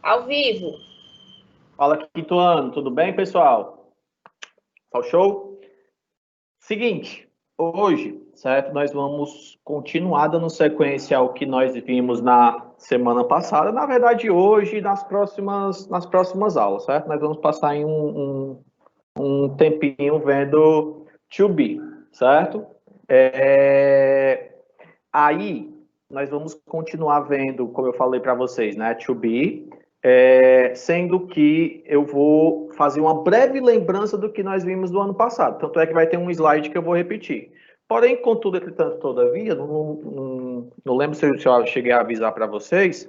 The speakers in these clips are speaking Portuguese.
Ao vivo. Fala, quinto ano, tudo bem, pessoal? Tá o show? Seguinte, hoje, certo? Nós vamos continuar dando sequência ao que nós vimos na semana passada. Na verdade, hoje e nas próximas aulas, certo? Nós vamos passar em um tempinho vendo To Be, certo? Aí, nós vamos continuar vendo, como eu falei para vocês, né? To Be, sendo que eu vou fazer uma breve lembrança do que nós vimos do ano passado. Tanto é que vai ter um slide que eu vou repetir. Porém, contudo, entretanto, todavia, não lembro se eu cheguei a avisar para vocês,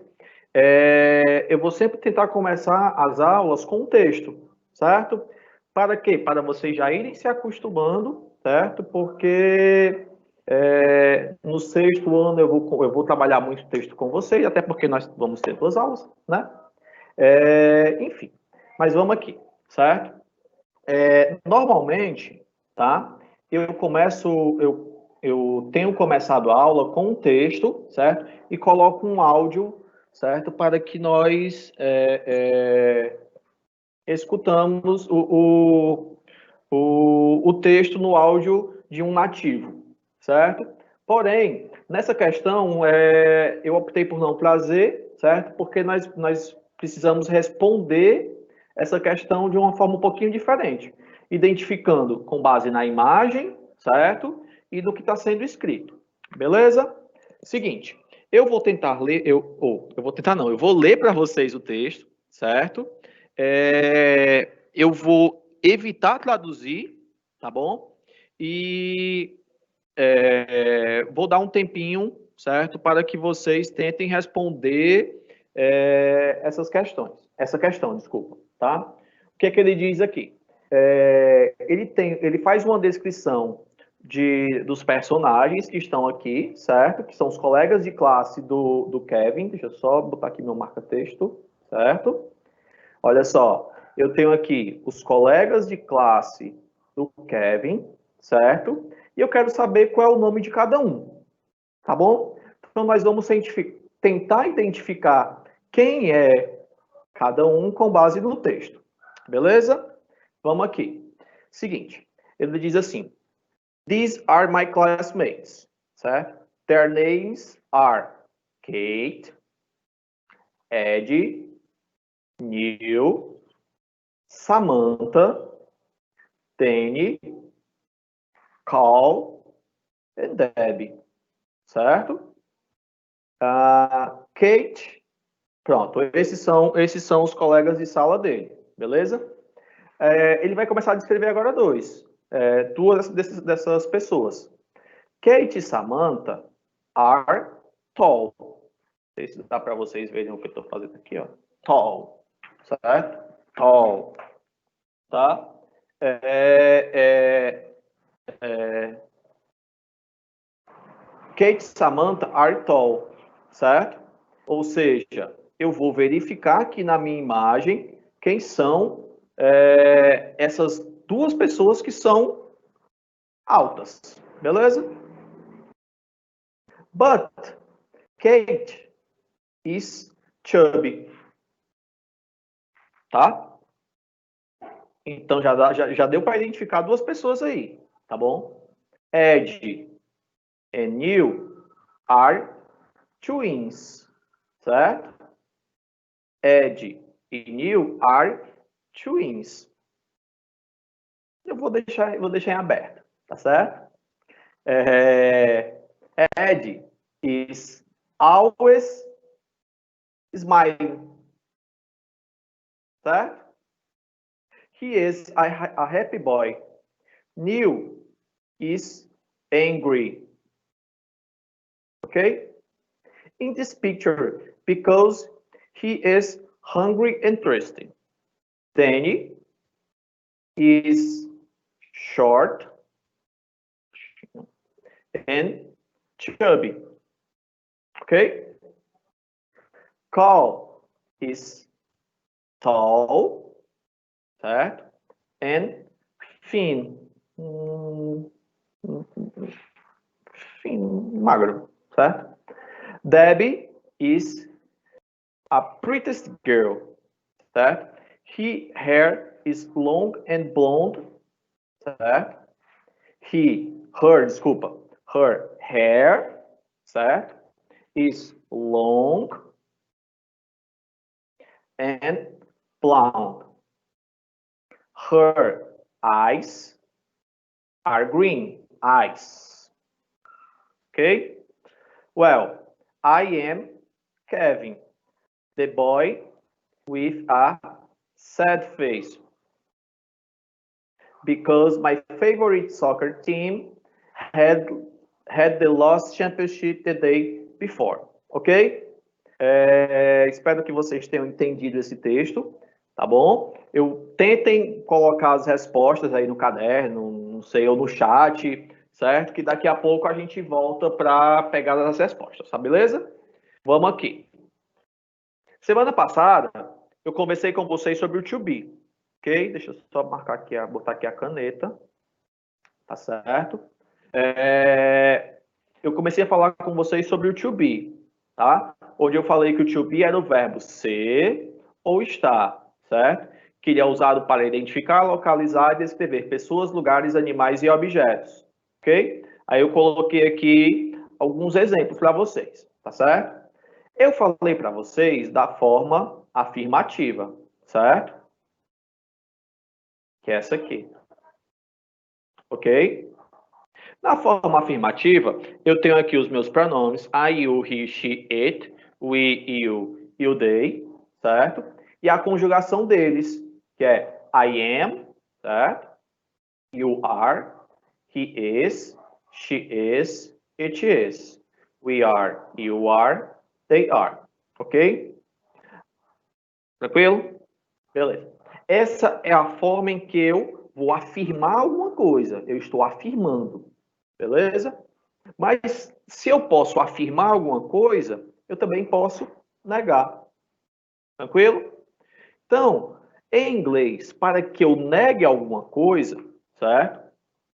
eu vou sempre tentar começar as aulas com um texto, certo? Para quê? Para vocês já irem se acostumando, certo? Porque no sexto ano eu vou trabalhar muito texto com vocês, até porque nós vamos ter 2 aulas, né? Enfim, mas vamos aqui, certo? Normalmente, tá? Eu tenho começado a aula com um texto, certo? E coloco um áudio, certo? Para que nós escutamos o texto no áudio de um nativo, certo? Porém, nessa questão, eu optei por não trazer, certo? Porque nós precisamos responder essa questão de uma forma um pouquinho diferente, identificando com base na imagem, certo? E do que está sendo escrito, beleza? Seguinte, eu vou tentar ler, eu vou ler para vocês o texto, certo? Eu vou evitar traduzir, tá bom? E vou dar um tempinho, certo? Para que vocês tentem responder essa questão, desculpa, tá? O que é que ele diz aqui? Ele faz uma descrição dos personagens que estão aqui, certo? Que são os colegas de classe do Kevin. Deixa eu só botar aqui meu marca-texto, certo? Olha só, eu tenho aqui os colegas de classe do Kevin, certo? E eu quero saber qual é o nome de cada um, tá bom? Então, nós vamos tentar identificar quem é cada um com base no texto, beleza? Vamos aqui. Seguinte, ele diz assim: These are my classmates, certo? Their names are Kate, Ed, Neil, Samantha, Danny, Carl e Debbie, certo? Kate, pronto, esses são os colegas de sala dele, beleza? Ele vai começar a descrever agora duas dessas pessoas. Kate e Samantha are tall. Não sei se dá para vocês verem o que eu estou fazendo aqui, ó. Tall, certo? Tall, tá? Kate e Samantha are tall, certo? Ou seja, eu vou verificar aqui na minha imagem quem são essas duas pessoas que são altas, beleza? But Kate is chubby, tá? Então já deu para identificar duas pessoas aí, tá bom? Ed e Neil are twins, certo? Ed e Neil are twins. Eu vou deixar em aberto, tá certo? Ed is always smiling, certo? He is a happy boy. Neil is angry. Okay? In this picture, because he is hungry and thirsty. Danny is short and chubby. Okay? Carl is tall, certo? And thin. Thin, magro, certo? Debbie is a prettiest girl, certo? Her hair is long and blonde, certo? Her hair, certo? Is long and blonde. Her eyes are green eyes. Okay? Well, I am Kevin, the boy with a sad face. Because my favorite soccer team had the lost championship the day before. Ok? Espero que vocês tenham entendido esse texto, tá bom? Tentem colocar as respostas aí no caderno, não sei, ou no chat, certo? Que daqui a pouco a gente volta para pegar as respostas, tá beleza? Vamos aqui. Semana passada, eu conversei com vocês sobre o to be, ok? Deixa eu só marcar aqui, botar aqui a caneta, tá certo? Eu comecei a falar com vocês sobre o to be, tá? Onde eu falei que o to be era o verbo ser ou estar, certo? Que ele é usado para identificar, localizar e descrever pessoas, lugares, animais e objetos, ok? Aí eu coloquei aqui alguns exemplos para vocês, tá certo? Eu falei para vocês da forma afirmativa, certo? Que é essa aqui, ok? Na forma afirmativa, eu tenho aqui os meus pronomes I, you, he, she, it, we, you, they, certo? E a conjugação deles, que é I am, certo? You are, he is, she is, it is. We are, you are, they are. Ok? Tranquilo? Beleza. Essa é a forma em que eu vou afirmar alguma coisa. Eu estou afirmando. Beleza? Mas se eu posso afirmar alguma coisa, eu também posso negar. Tranquilo? Então, em inglês, para que eu negue alguma coisa, certo?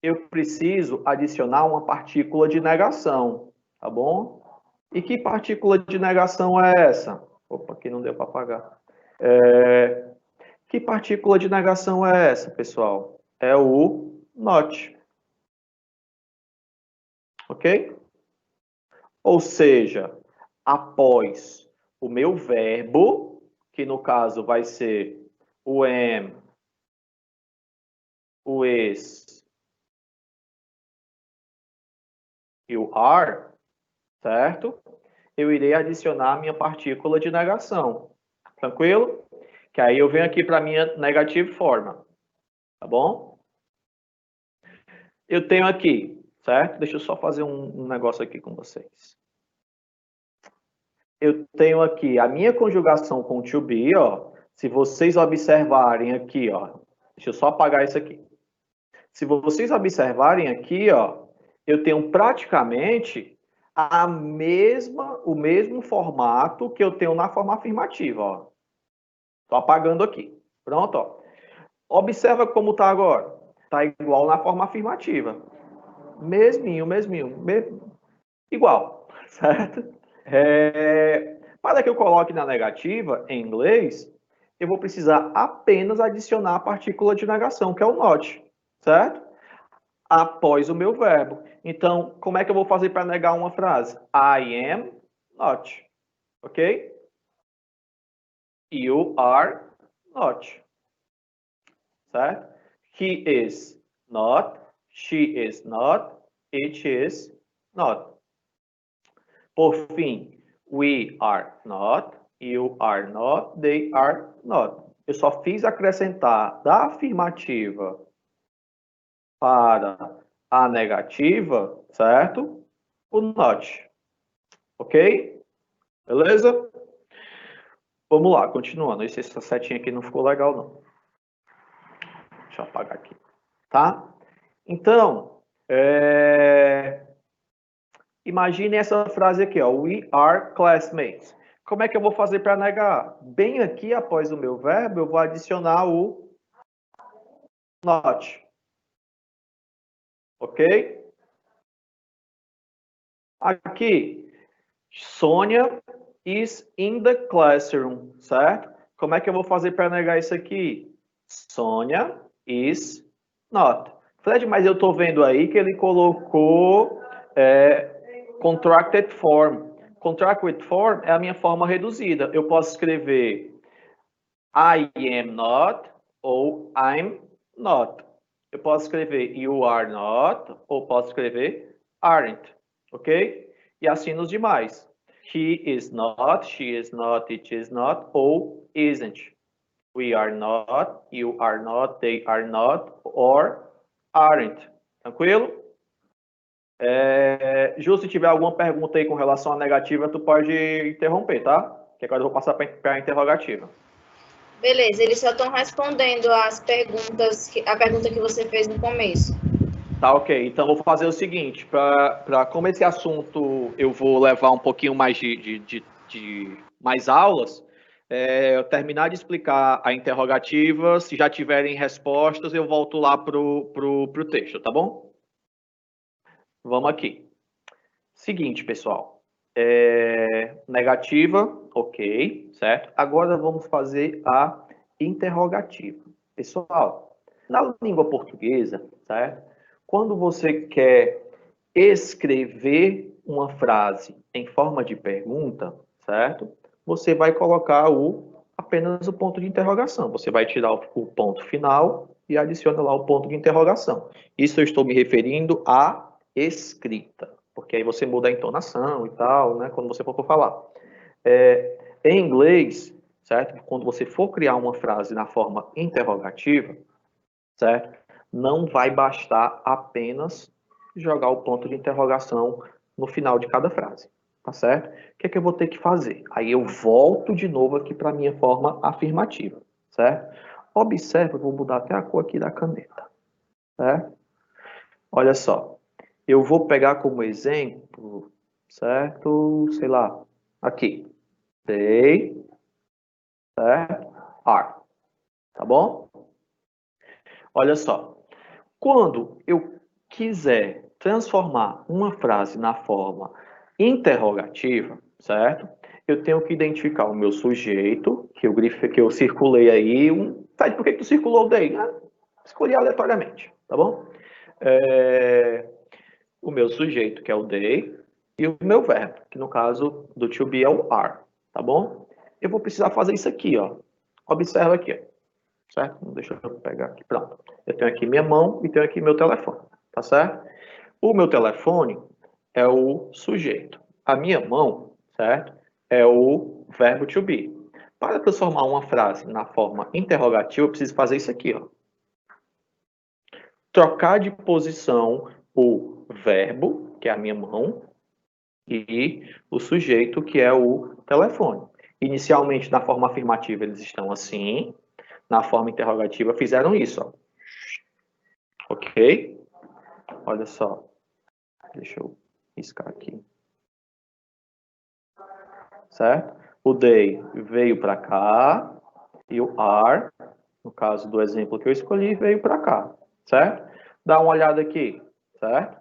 Eu preciso adicionar uma partícula de negação, tá bom? E que partícula de negação é essa? Opa, aqui não deu para apagar. Que partícula de negação é essa, pessoal? É o not. Ok? Ou seja, após o meu verbo, que no caso vai ser o am, o is e o are, certo? Eu irei adicionar a minha partícula de negação. Tranquilo? Que aí eu venho aqui para a minha negative forma. Tá bom? Eu tenho aqui, certo? Deixa eu só fazer um negócio aqui com vocês. Eu tenho aqui a minha conjugação com to be, ó. Se vocês observarem aqui, ó. Deixa eu só apagar isso aqui. Se vocês observarem aqui, ó, eu tenho praticamente o mesmo formato que eu tenho na forma afirmativa, ó. Tô apagando aqui. Pronto, ó. Observa como tá agora. Tá igual na forma afirmativa. Mesminho. Igual, certo? Para que eu coloque na negativa, em inglês, eu vou precisar apenas adicionar a partícula de negação, que é o not, certo? Após o meu verbo. Então, como é que eu vou fazer para negar uma frase? I am not. Ok? You are not. Certo? He is not. She is not. It is not. Por fim, we are not. You are not. They are not. Eu só fiz acrescentar da afirmativa para a negativa, certo? O not. Ok? Beleza? Vamos lá, continuando. Essa setinha aqui não ficou legal, não. Deixa eu apagar aqui. Tá? Então, imagine essa frase aqui, ó. We are classmates. Como é que eu vou fazer para negar? Bem aqui, após o meu verbo, eu vou adicionar o not. Ok? Aqui, Sônia is in the classroom, certo? Como é que eu vou fazer para negar isso aqui? Sônia is not. Fred, mas eu estou vendo aí que ele colocou contracted form. Contracted form é a minha forma reduzida. Eu posso escrever I am not ou I'm not. Eu posso escrever you are not ou posso escrever aren't, ok? E assim nos demais. He is not, she is not, it is not ou isn't. We are not, you are not, they are not or aren't. Tranquilo? Ju, se tiver alguma pergunta aí com relação à negativa, tu pode interromper, tá? Que agora eu vou passar para a interrogativa. Beleza, eles só estão respondendo as perguntas, a pergunta que você fez no começo. Tá, ok. Então, vou fazer o seguinte, como esse assunto eu vou levar um pouquinho mais de mais aulas, eu terminar de explicar a interrogativa, se já tiverem respostas, eu volto lá pro texto, tá bom? Vamos aqui. Seguinte, pessoal. Negativa, ok, certo? Agora vamos fazer a interrogativa. Pessoal, na língua portuguesa, certo? Quando você quer escrever uma frase em forma de pergunta, certo? Você vai colocar apenas o ponto de interrogação. Você vai tirar o ponto final e adiciona lá o ponto de interrogação. Isso eu estou me referindo à escrita, porque aí você muda a entonação e tal, né? Quando você for falar. Em inglês, certo? Quando você for criar uma frase na forma interrogativa, certo? Não vai bastar apenas jogar o ponto de interrogação no final de cada frase, tá certo? O que é que eu vou ter que fazer? Aí eu volto de novo aqui para a minha forma afirmativa, certo? Observe, eu vou mudar até a cor aqui da caneta, certo? Olha só, eu vou pegar como exemplo, certo? Sei lá, aqui. They, certo? Are, tá bom? Olha só, quando eu quiser transformar uma frase na forma interrogativa, certo? Eu tenho que identificar o meu sujeito, que eu circulei aí. Sabe por que tu circulou daí? Escolhi aleatoriamente, tá bom? O meu sujeito, que é o they, e o meu verbo, que no caso do to be é o are, tá bom? Eu vou precisar fazer isso aqui, ó. Observa aqui, ó. Certo? Deixa eu pegar aqui, pronto. Eu tenho aqui minha mão e tenho aqui meu telefone, tá certo? O meu telefone é o sujeito. A minha mão, certo? É o verbo to be. Para transformar uma frase na forma interrogativa, eu preciso fazer isso aqui, ó. Trocar de posição o verbo, que é a minha mão, e o sujeito, que é o telefone. Inicialmente, na forma afirmativa, eles estão assim. Na forma interrogativa, fizeram isso, ó. Ok? Olha só. Deixa eu riscar aqui. Certo? O they veio para cá e o are, no caso do exemplo que eu escolhi, veio para cá. Certo? Dá uma olhada aqui. Certo?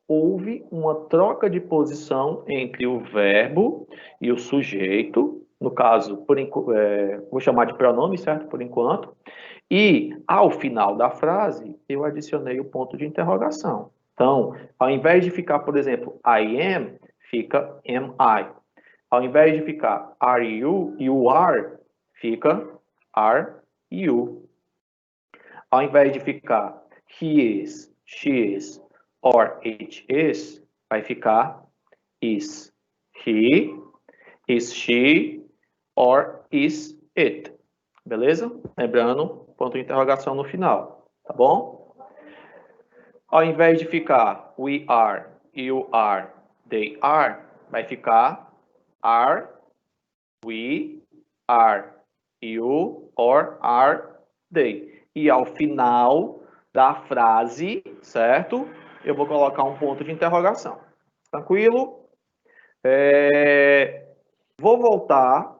Houve uma troca de posição entre o verbo e o sujeito. No caso, vou chamar de pronome, certo? Por enquanto. E, ao final da frase, eu adicionei o ponto de interrogação. Então, ao invés de ficar, por exemplo, I am, fica am I. Ao invés de ficar are you are, fica are you. Ao invés de ficar he is, she is, or it is, vai ficar is he, is she, or is it. Beleza? Lembrando, ponto de interrogação no final, tá bom? Ao invés de ficar we are, you are, they are, vai ficar are, we, are, you, or are they. E ao final da frase, certo? Eu vou colocar um ponto de interrogação. Tranquilo? Vou voltar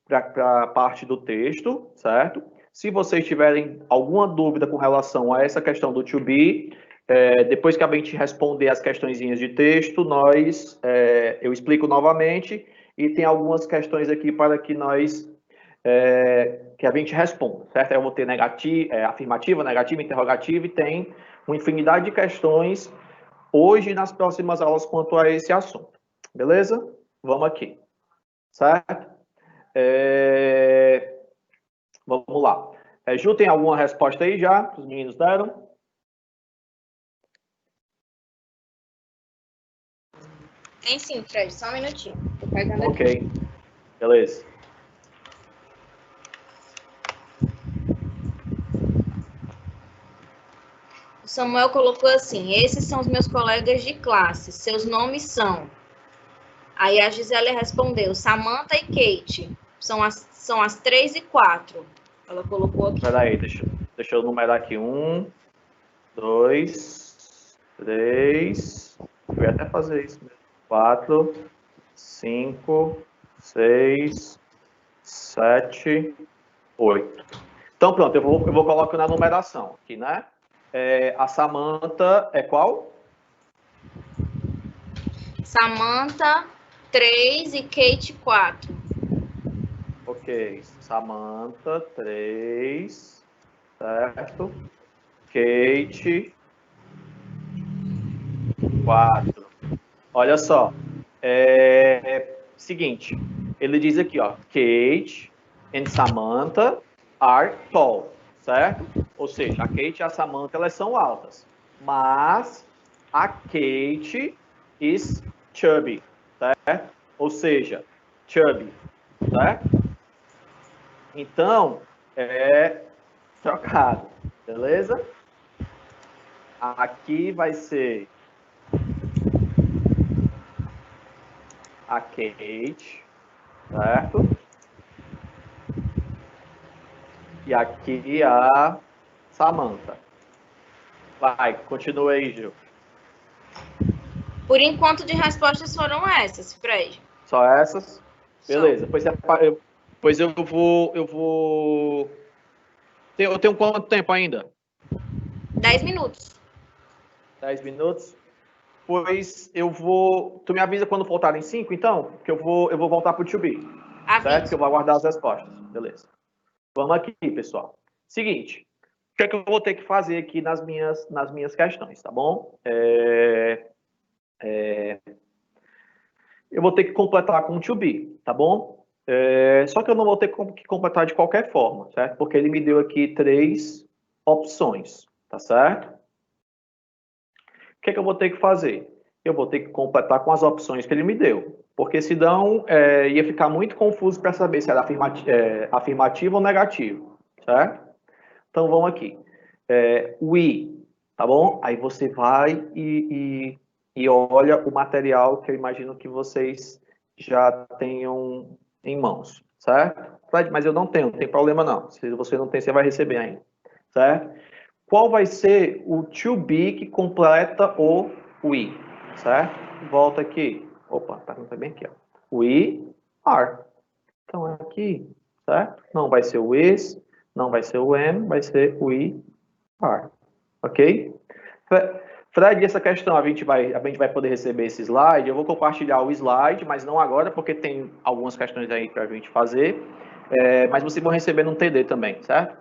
para a parte do texto, certo? Se vocês tiverem alguma dúvida com relação a essa questão do to be, depois que a gente responder as questõezinhas de texto, eu explico novamente e tem algumas questões aqui para que nós que a gente responda, certo? Eu vou ter afirmativa, negativa, interrogativa e tem uma infinidade de questões hoje e nas próximas aulas quanto a esse assunto. Beleza? Vamos aqui. Certo? Vamos lá. Ju, tem alguma resposta aí já que os meninos deram? Tem sim, Fred. Só um minutinho. Tô pegando Ok. aqui. Beleza. O Samuel colocou assim: esses são os meus colegas de classe. Seus nomes são. Aí a Gisele respondeu: Samantha e Kate. São as 3 e 4. Ela colocou aqui. Peraí, deixa eu numerar aqui. 1, 2, 3. Eu ia até fazer isso mesmo. 4, 5, 6, 7, 8. Então, pronto, eu vou colocando a numeração aqui, né? A Samantha é qual? Samantha 3 e Kate 4. Ok, Samantha 3, certo? Kate 4. Olha só, seguinte, ele diz aqui, ó, Kate and Samantha are tall, certo? Ou seja, a Kate e a Samantha, elas são altas, mas a Kate is chubby, certo? Ou seja, chubby, certo? Então, trocado, beleza? Aqui vai ser a Kate, certo? E aqui a Samantha. Vai, continua aí, Gil. Por enquanto, de respostas foram essas, Fred. Só essas? Beleza. Pois eu vou... Eu tenho quanto tempo ainda? 10 minutos. 10 minutos? Pois eu vou... Tu me avisa quando faltarem 5, então? Que eu vou voltar pro 2B. Certo? Que eu vou aguardar as respostas. Beleza. Vamos aqui, pessoal. Seguinte. O que é que eu vou ter que fazer aqui nas minhas questões, tá bom? Eu vou ter que completar com o 2B, tá bom? Só que eu não vou ter que completar de qualquer forma, certo? Porque ele me deu aqui 3 opções, tá certo? O que é que eu vou ter que fazer? Eu vou ter que completar com as opções que ele me deu, porque senão ia ficar muito confuso para saber se era afirmativo ou negativo, certo? Então vamos aqui. We, tá bom? Aí você vai e olha o material que eu imagino que vocês já tenham em mãos, certo? Fred, mas eu não tenho, não tem problema não. Se você não tem, você vai receber ainda, certo? Qual vai ser o to be que completa o we, certo? Volta aqui. Opa, tá bem aqui, ó. We are. Então aqui, certo? Não vai ser o is, não vai ser o am, vai ser we are. Ok? Fred, essa questão a gente vai poder receber esse slide. Eu vou compartilhar o slide, mas não agora, porque tem algumas questões aí para a gente fazer. Mas vocês vão receber no TD também, certo?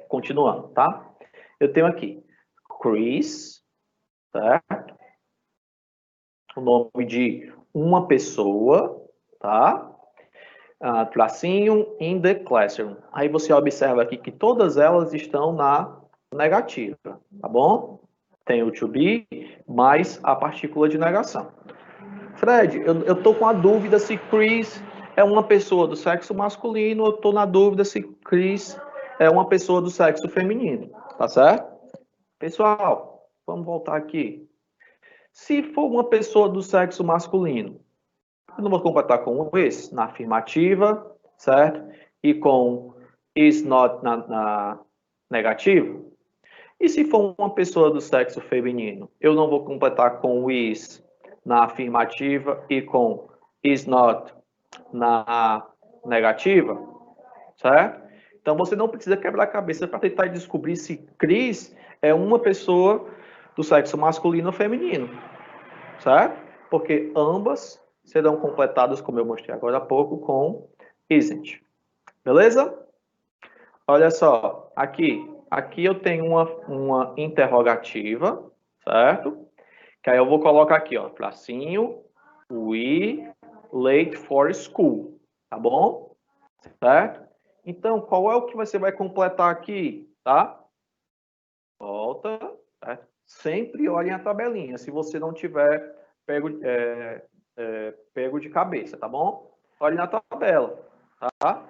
Continuando, tá? Eu tenho aqui Chris, certo? O nome de uma pessoa, tá? Tracinho in the classroom. Aí você observa aqui que todas elas estão na negativa, tá bom? Tem o to be mais a partícula de negação. Fred, eu estou com a dúvida se Chris é uma pessoa do sexo masculino, eu estou na dúvida se Chris é uma pessoa do sexo feminino, tá certo? Pessoal, vamos voltar aqui. Se for uma pessoa do sexo masculino, eu não vou completar com o is na afirmativa, certo? E com is not na negativa. E se for uma pessoa do sexo feminino, eu não vou completar com o is na afirmativa e com is not na negativa, certo? Então você não precisa quebrar a cabeça para tentar descobrir se Cris é uma pessoa do sexo masculino ou feminino, certo? Porque ambas serão completados, como eu mostrei agora há pouco, com isn't. Beleza? Olha só, aqui eu tenho uma interrogativa, certo? Que aí eu vou colocar aqui, ó, tracinho, we late for school, tá bom? Certo? Então, qual é o que você vai completar aqui, tá? Volta, certo? Sempre olhem a tabelinha, se você não tiver pego de cabeça, tá bom? Olhe na tabela, tá?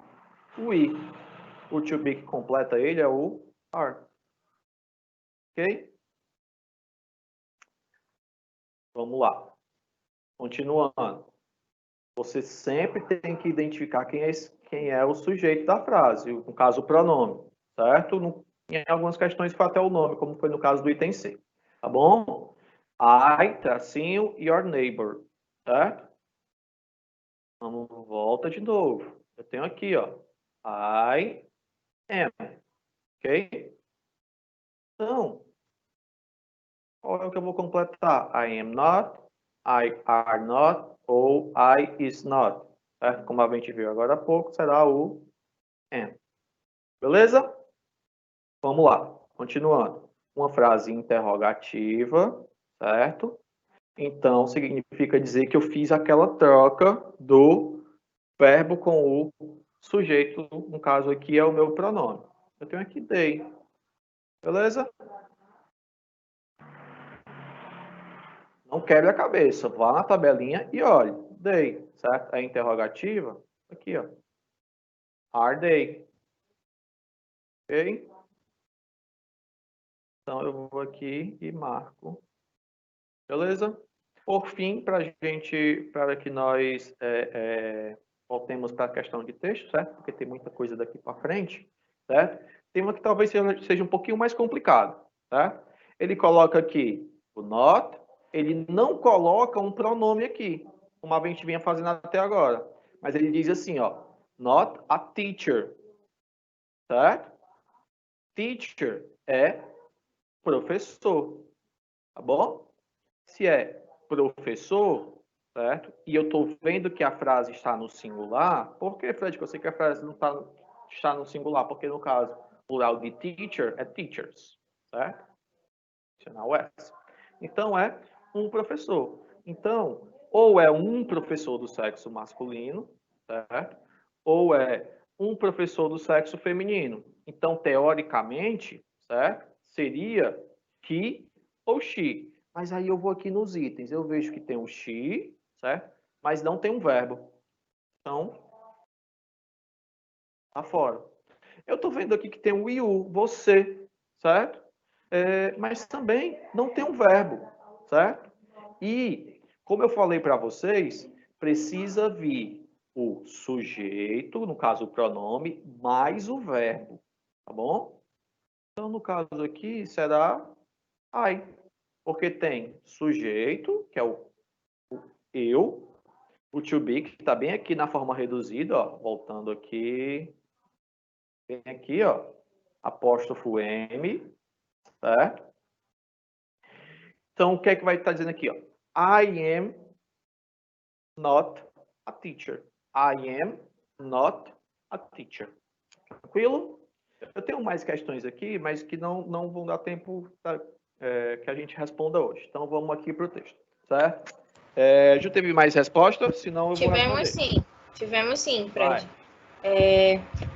O to be que completa ele é o are. Ok? Vamos lá. Continuando. Você sempre tem que identificar quem é o sujeito da frase, no caso, o pronome, certo? Em algumas questões foi até o nome, como foi no caso do item C. Tá bom? I, tracinho, your neighbor, certo? Vamos, volta de novo. Eu tenho aqui, ó. I am. Ok? Então, qual é o que eu vou completar? I am not, I are not, ou I is not. Certo? Como a gente viu agora há pouco, será o am. Beleza? Vamos lá. Continuando. Uma frase interrogativa, certo? Então, significa dizer que eu fiz aquela troca do verbo com o sujeito, no caso aqui é o meu pronome. Eu tenho aqui they. Beleza? Não quebre a cabeça. Vá na tabelinha e olhe. They, certo? A interrogativa, aqui, ó. Are they? Ok? Então, eu vou aqui e marco. Beleza? Por fim, para que nós voltemos para a questão de texto, certo? Porque tem muita coisa daqui para frente, certo? Tem uma que talvez seja um pouquinho mais complicado, tá? Ele coloca aqui o not, ele não coloca um pronome aqui, como a gente vinha fazendo até agora. Mas ele diz assim, ó, not a teacher, certo? Teacher é professor, tá bom? Se é professor, certo? E eu estou vendo que a frase está no singular. Por que, Fred, que eu sei que a frase não está no singular? Porque, no caso, o plural de teacher é teachers, certo? Adicional S. Então, é um professor. Então, ou é um professor do sexo masculino, certo? Ou é um professor do sexo feminino. Então, teoricamente, certo? Seria he ou she. Mas aí eu vou aqui nos itens, eu vejo que tem o she, certo? Mas não tem um verbo. Então, tá fora. Eu tô vendo aqui que tem o you, você, certo? Mas também não tem um verbo, certo? E, como eu falei para vocês, precisa vir o sujeito, no caso o pronome, mais o verbo, tá bom? Então, no caso aqui, será I, porque tem sujeito, que é o eu, o to be, que está bem aqui na forma reduzida, ó, voltando aqui, bem aqui, ó, apóstrofo M, certo? Então, o que é que vai estar dizendo aqui, ó? I am not a teacher. I am not a teacher. Tranquilo? Eu tenho mais questões aqui, mas que não vão dar tempo que a gente responda hoje. Então, vamos aqui para o texto, certo? Já teve mais respostas? Senão eu vou responder. Tivemos sim, Fred.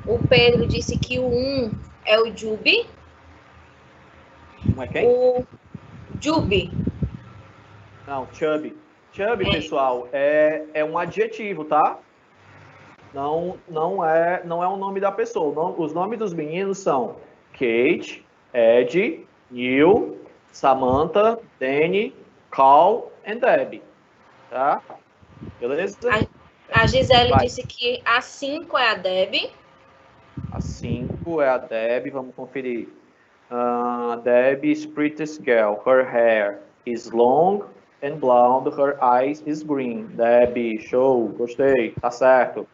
O Pedro disse que o 1 é o Jubi. Como é quem? O Jubi. Não, chubby. Chubby, pessoal, é um adjetivo, tá? Não é o nome da pessoa. Os nomes dos meninos são Kate, Ed, Neil, Samantha, Danny, Carl e Debbie. Tá? Beleza? A Gisele disse que a 5 é a Debbie. A 5 é a Debbie. Vamos conferir. Debbie is prettiest girl. Her hair is long and blonde. Her eyes is green. Debbie, show. Gostei. Tá certo.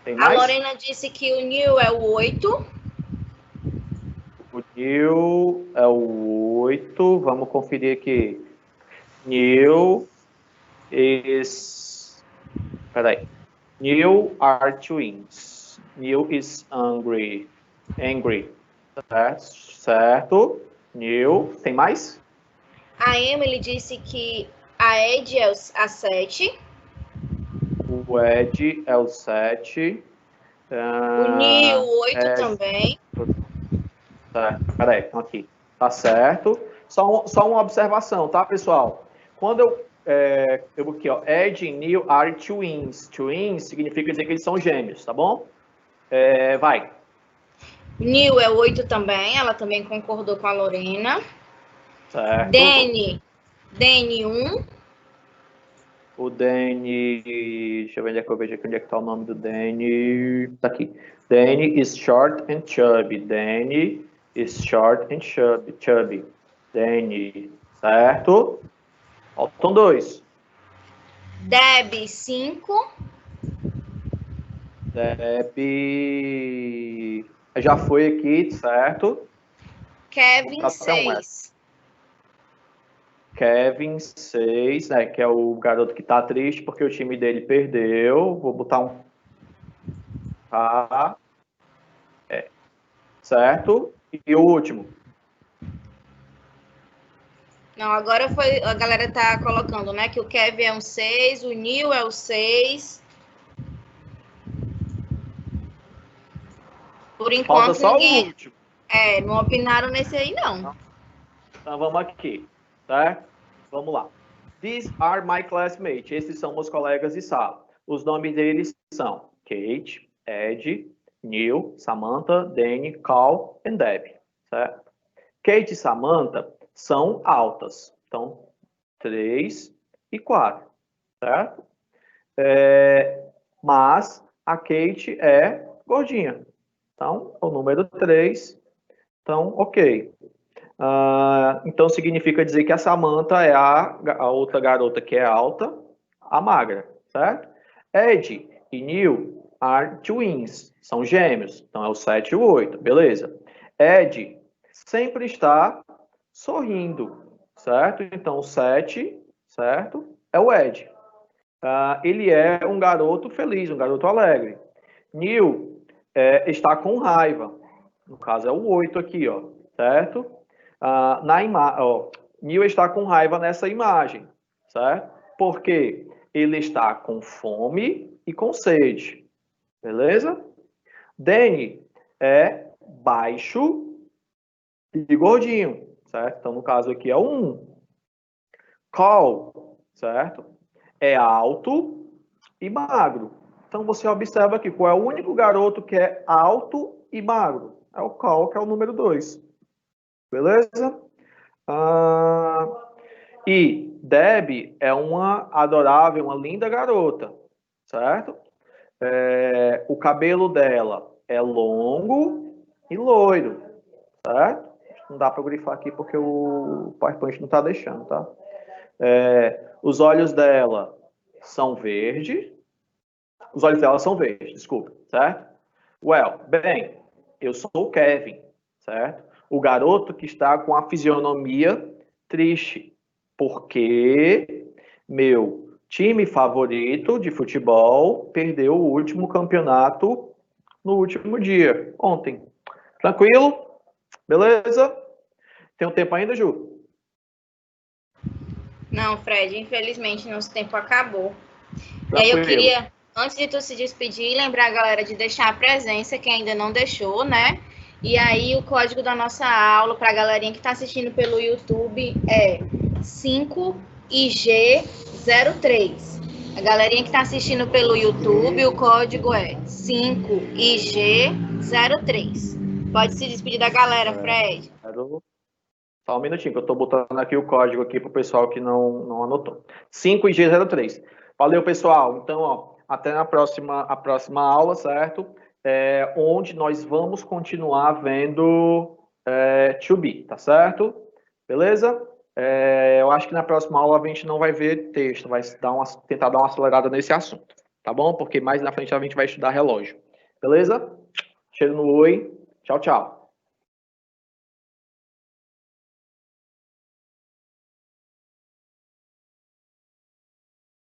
Tem mais? A Lorena disse que o Neil é o 8. O Neil é o 8. Vamos conferir aqui. Neil is... Peraí. Neil are twins. Neil is angry. Angry. Certo. Neil. Tem mais? A Emily disse que a Ed é a 7. O Ed é o 7. O Neil, 8 também. Certo. Peraí, aqui. Tá certo. Só uma observação, tá, pessoal? Quando eu aqui, ó, Ed e Neil are twins. Twins significa dizer que eles são gêmeos, tá bom? Vai. Neil é 8 também, ela também concordou com a Lorena. Certo. Danny 1. O Danny, deixa eu ver onde é que eu vejo aqui, onde é que tá o nome do Danny. Tá aqui. Danny is short and chubby. Danny is short and chubby. Danny, certo? Faltam 2. Debbie, 5. Debbie já foi aqui, certo? Kevin, 6. Kevin, 6, né? Que é o garoto que tá triste porque o time dele perdeu. Vou botar um... Tá. Certo? E o último? Não, agora foi... A galera tá colocando, né? Que o Kevin é um 6, o Neil é o 6. Por enquanto, falta só o último. Não opinaram nesse aí, não. Então, vamos aqui, certo? Vamos lá. These are my classmates. Esses são meus colegas de sala. Os nomes deles são Kate, Ed, Neil, Samantha, Danny, Carl e Debbie, certo? Kate e Samantha são altas. Então, 3 e 4, certo? Mas a Kate é gordinha. Então, o número 3. Então, ok. Então, significa dizer que a Samantha é a outra garota que é alta, a magra, certo? Ed e Neil are twins, são gêmeos. Então, é o 7 e o 8, beleza. Ed sempre está sorrindo, certo? Então, o 7, certo? É o Ed. Ele é um garoto feliz, um garoto alegre. Neil está com raiva. No caso, é o 8 aqui, ó, certo? Neil está com raiva nessa imagem, certo? Porque ele está com fome e com sede, beleza? Danny é baixo e gordinho, certo? Então, no caso aqui é o 1. Carl, certo? É alto e magro. Então, você observa aqui qual é o único garoto que é alto e magro. É o Carl, que é o número 2. Beleza? E Debbie é uma adorável, uma linda garota, certo? O cabelo dela é longo e loiro, certo? Não dá para grifar aqui porque o PowerPoint não está deixando, tá? Os olhos dela são verdes. Os olhos dela são verdes, desculpa, certo? Bem, eu sou o Kevin, certo? O garoto que está com a fisionomia triste, porque meu time favorito de futebol perdeu o último campeonato no último dia, ontem. Tranquilo? Beleza? Tem um tempo ainda, Ju? Não, Fred, infelizmente nosso tempo acabou. Tranquilo. E aí eu queria, antes de tu se despedir, lembrar a galera de deixar a presença, quem ainda não deixou, né? E aí o código da nossa aula para a galerinha que está assistindo pelo YouTube é 5IG03. A galerinha que está assistindo pelo YouTube, o código é 5IG03. Pode se despedir da galera, Fred. Só um minutinho, que eu estou botando aqui o código aqui para o pessoal que não anotou. 5IG03. Valeu, pessoal. Então, ó, até a próxima aula, certo? Onde nós vamos continuar vendo to be, tá certo? Beleza? Eu acho que na próxima aula a gente não vai ver texto, vai tentar dar uma acelerada nesse assunto, tá bom? Porque mais na frente a gente vai estudar relógio. Beleza? Cheiro no oi. Tchau, tchau.